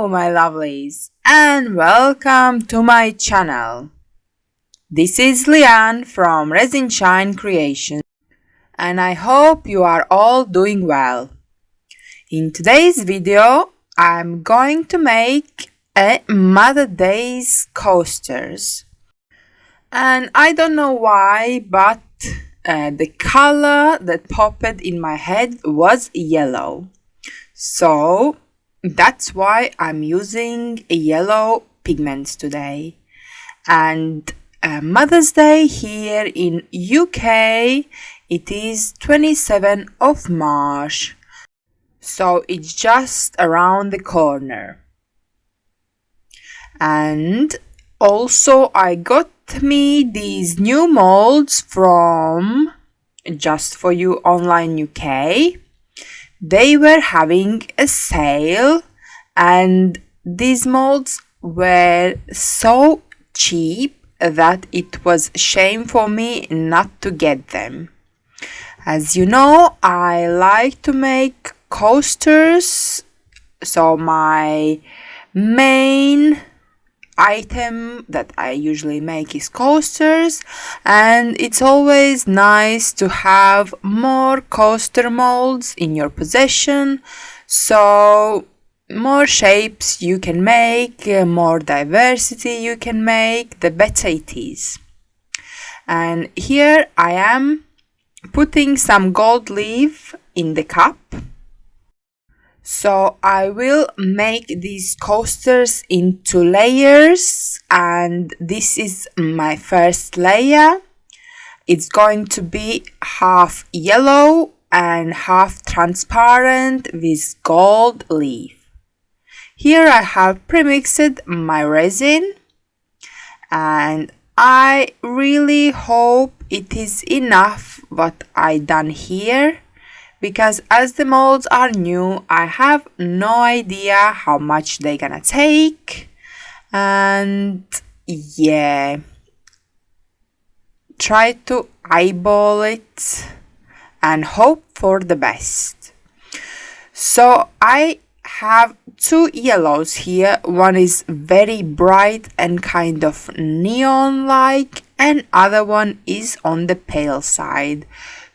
Hello my lovelies and welcome to my channel. This is Liane from Resin Creation and I hope you are all doing well. In today's video I'm going to make a Mother's Day coasters. And I don't know why, but the color that popped in my head was yellow. So that's why I'm using yellow pigments today. And Mother's Day here in UK, it is 27th of March. So it's just around the corner. And also I got me these new molds from Just For You Online UK. They were having a sale and these molds were so cheap that it was a shame for me not to get them. As you know, I like to make coasters, so my main item that I usually make is coasters, and it's always nice to have more coaster molds in your possession, so more shapes you can make, more diversity you can make, the better it is. And here I am putting some gold leaf in the cup. So I will make these coasters into layers, and this is my first layer. It's going to be half yellow and half transparent with gold leaf. Here I have premixed my resin, and I really hope it is enough what I done here, because as the molds are new, I have no idea how much they're gonna take. And yeah, try to eyeball it and hope for the best. So I have two yellows here. One is very bright and kind of neon-like, and other one is on the pale side.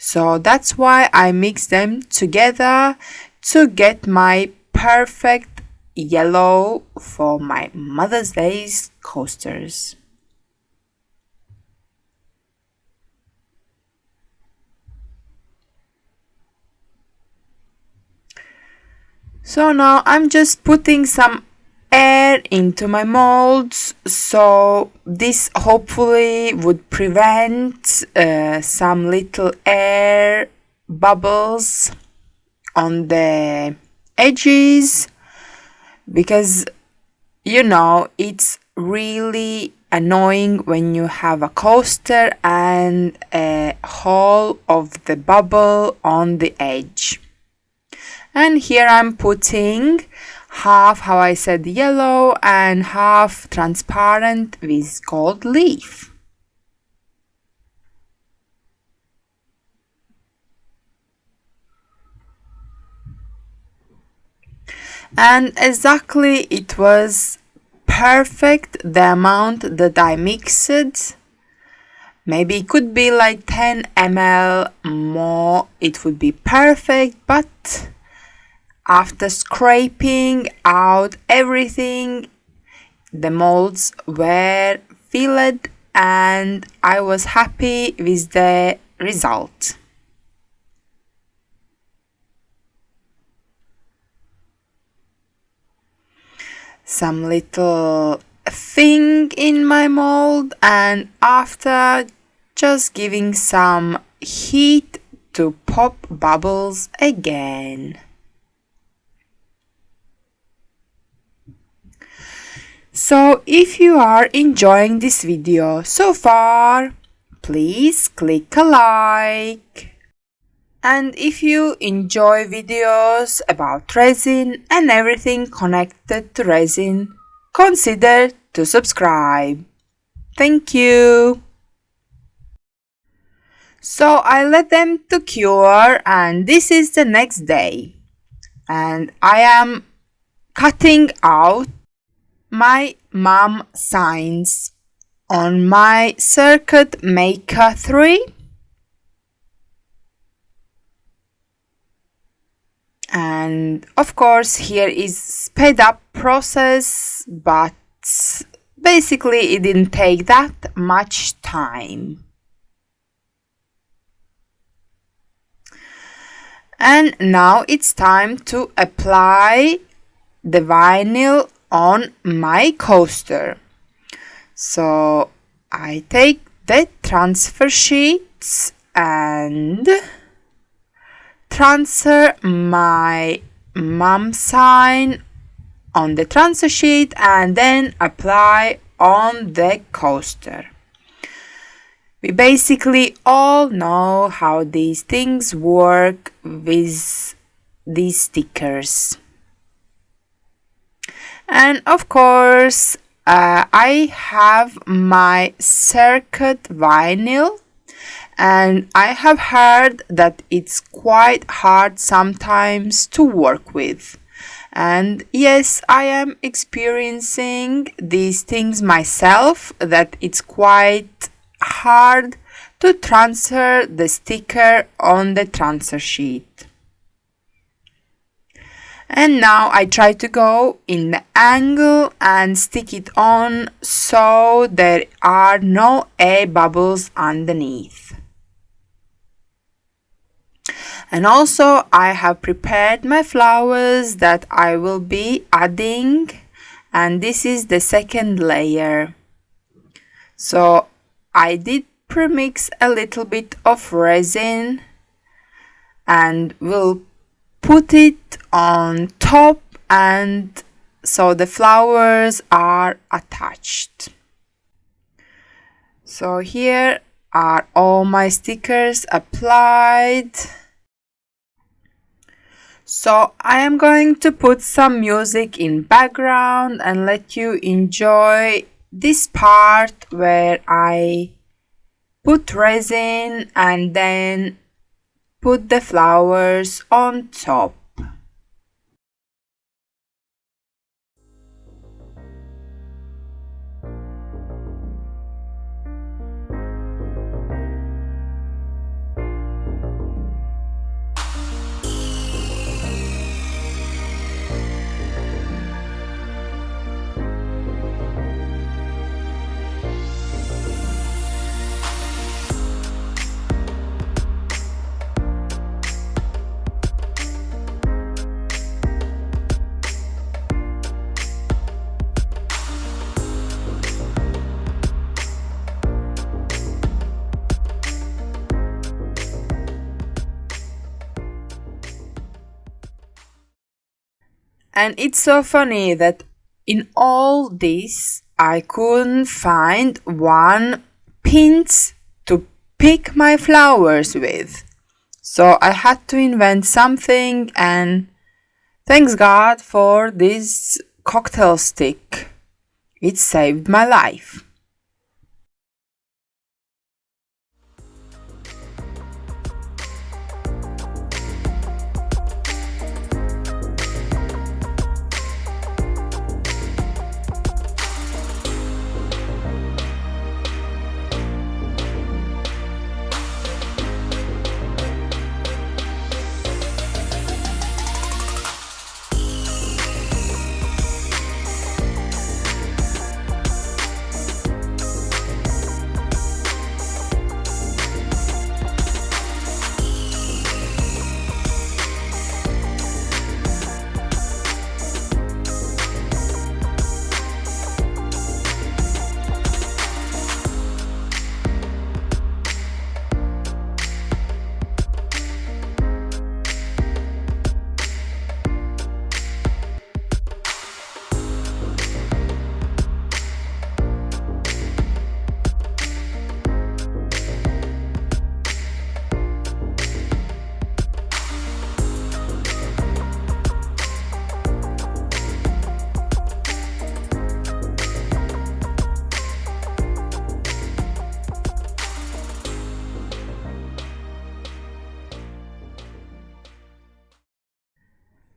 So that's why I mix them together to get my perfect yellow for my Mother's Day coasters. So now I'm just putting some air into my molds, so this hopefully would prevent some little air bubbles on the edges, because you know it's really annoying when you have a coaster and a hole of the bubble on the edge. And here I'm putting half, how I said, yellow and half transparent with gold leaf. And exactly it was perfect the amount that I mixed. Maybe it could be like 10 ml more, it would be perfect, but after scraping out everything, the molds were filled and I was happy with the result. Some little thing in my mold, and after just giving some heat to pop bubbles again. So if you are enjoying this video so far, please click a like. And if you enjoy videos about resin and everything connected to resin, consider to subscribe. Thank you. So I let them to cure, and this is the next day. And I am cutting out my mom signs on my Circuit Maker 3. And of course here is sped up process, but basically it didn't take that much time. And now it's time to apply the vinyl on my coaster. So I take the transfer sheets and transfer my mom sign on the transfer sheet and then apply on the coaster. We basically all know how these things work with these stickers. And of course, I have my circuit vinyl, and I have heard that it's quite hard sometimes to work with. And yes, I am experiencing these things myself, that it's quite hard to transfer the sticker on the transfer sheet. And now I try to go in the angle and stick it on so there are no air bubbles underneath. And also I have prepared my flowers that I will be adding, and this is the second layer. So I did premix a little bit of resin and will put it on top, and so the flowers are attached. So here are all my stickers applied. So I am going to put some music in background and let you enjoy this part where I put resin and then put the flowers on top. And it's so funny that in all this I couldn't find one pins to pick my flowers with. So I had to invent something, and thanks God for this cocktail stick. It saved my life.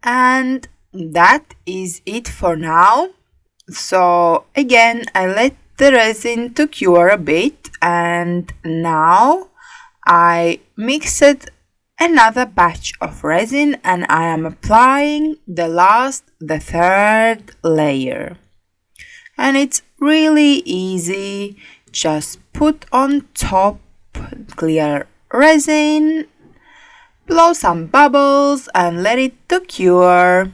And that is it for now. So again, I let the resin to cure a bit, and now I mixed another batch of resin and I am applying the third layer. And it's really easy. Just put on top clear resin, blow some bubbles and let it to cure.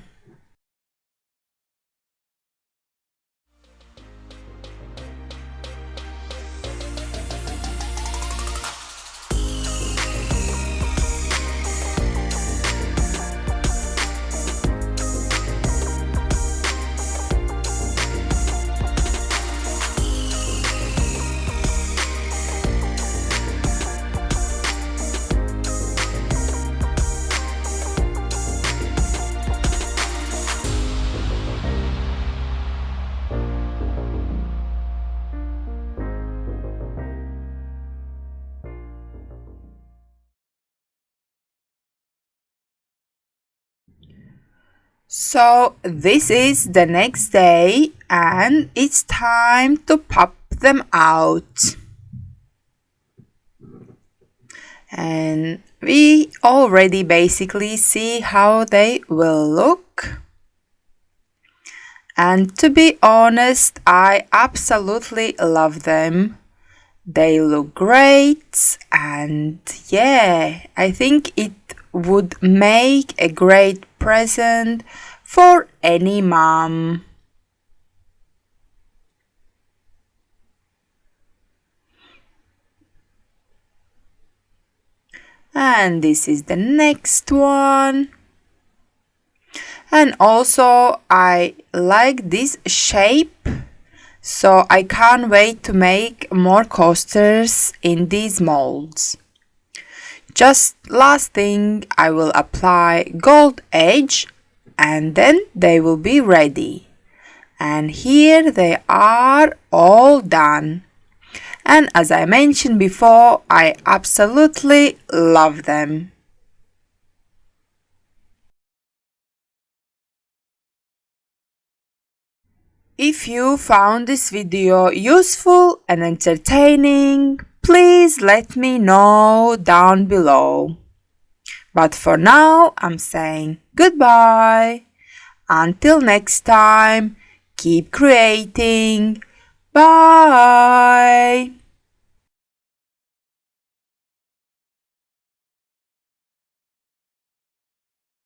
So this is the next day and it's time to pop them out. And we already basically see how they will look. And to be honest, I absolutely love them. They look great and yeah, I think it would make a great present for any mom. And this is the next one. And also I like this shape, so I can't wait to make more coasters in these molds. Just last thing, I will apply gold edge and then they will be ready. And here they are all done. And as I mentioned before, I absolutely love them. If you found this video useful and entertaining, please let me know down below. But for now, I'm saying goodbye. Until next time, keep creating. Bye.